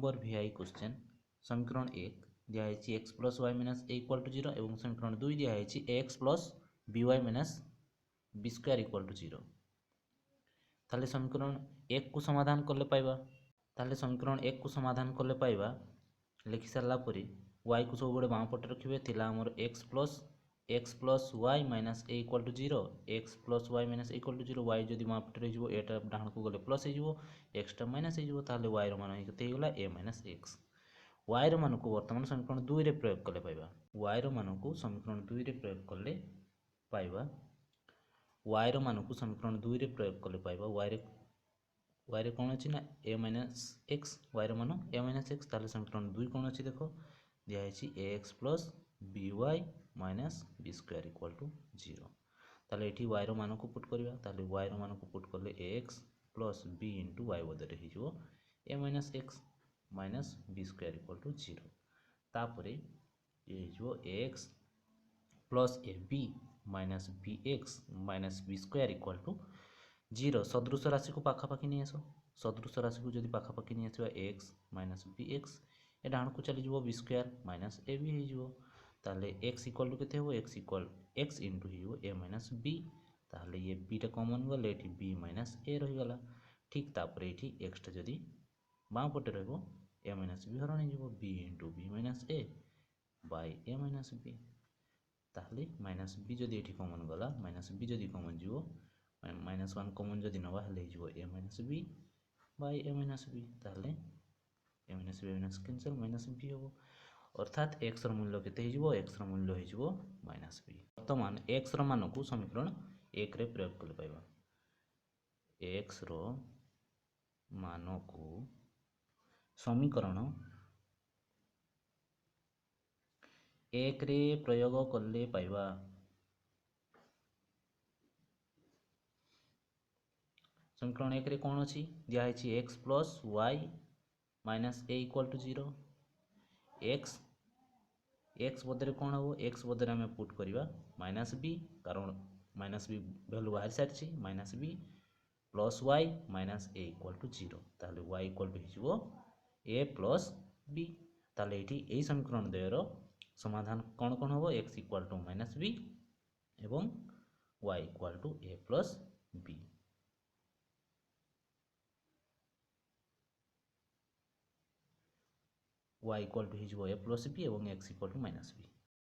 Number VI question समीकरण 1 दिखाई x plus y minus a equal to 0 और समीकरण 2 दिखाई x plus b y minus b square equal to 0। ताले समीकरण 1 को समाधान कले पाइबा ताले समीकरण 1 को समाधान कले पाइबा लिखि सारा पर y को सब बाम पटे रखिए थिला हमर x plus y minus a equal to 0 x plus y minus a equal to 0 y जदि बाम पटे रही एटा डाहन को गले प्लस हो एक्सटा माइनस हो ताले y रो मान केते होगला a माइनस एक्स y रो मान को वर्तमान समीकरण 2 रे प्रयोग कले पाइबा y रो मान को समीकरण 2 रे प्रयोग कले पाइबा y रो मान को समीकरण 2 रे प्रयोग कले पाइबा y रे कौन अच्छी ना a माइनस एक्स y रो मान a माइनस एक्स ताले समीकरण 2 कौन अच्छी देखो दिखाई a x plus b y minus b square equal to 0 ताले ये y रो मान को पुट करवा ताले y रो मान को पुट करले a x plus b into y बदले हो a minus x minus b square equal to 0 तापर ये हो a x plus a b minus b x minus b square equal to 0 सदृश राशि को पाखापाखि नहीं आस सदृश राशि को जब पाखापाखि नहीं आसवा x minus b x a डाण को चलीज b square minus a b हो ताले एक्स इक्वाल टू केते हो एक्स इक्वाल एक्स इंटू हो ए माइनस बी ताले ये बीटा कॉमन गले ये बी माइनस ए रहीगला ठीक तापर ये एक्सटा जदि बाँ पटे रही ए माइनस बी हरण हो b into b minus a by a minus b ताहले माइनस बी जदि ये कॉमन गला माइनस बी जदि कॉमन जीवो माइनस 1 कॉमन जदि नवा हेले हो a minus b by a minus b ताहले a minus b minus cancel minus b हम अर्थात एक्स मूल्य केते हो एक्स मूल्य हो माइनस बी वर्तमान एक्स मान को समीकरण 1 रे प्रयोग कर पाइबा एक्स मान को समीकरण 1 रे प्रयोग कले पाइबा समीकरण 1 रे कौन अच्छी दिखाई x plus y minus a equal to 0 x x बदले कौन हम एक्स बदले आम पुट करवा माइनस बी कारण माइनस बी भैल्यू बाहरी सारी minus b plus y minus a equal to 0 ताहले वाई इक्वाल टू हो ए प्लस बी ताहले यही समीकरण द्वयर समाधान कौन कौन हम x equal to minus b एवं y equal to a plus b y equal to हो ए प्लस बी और x equal to minus B.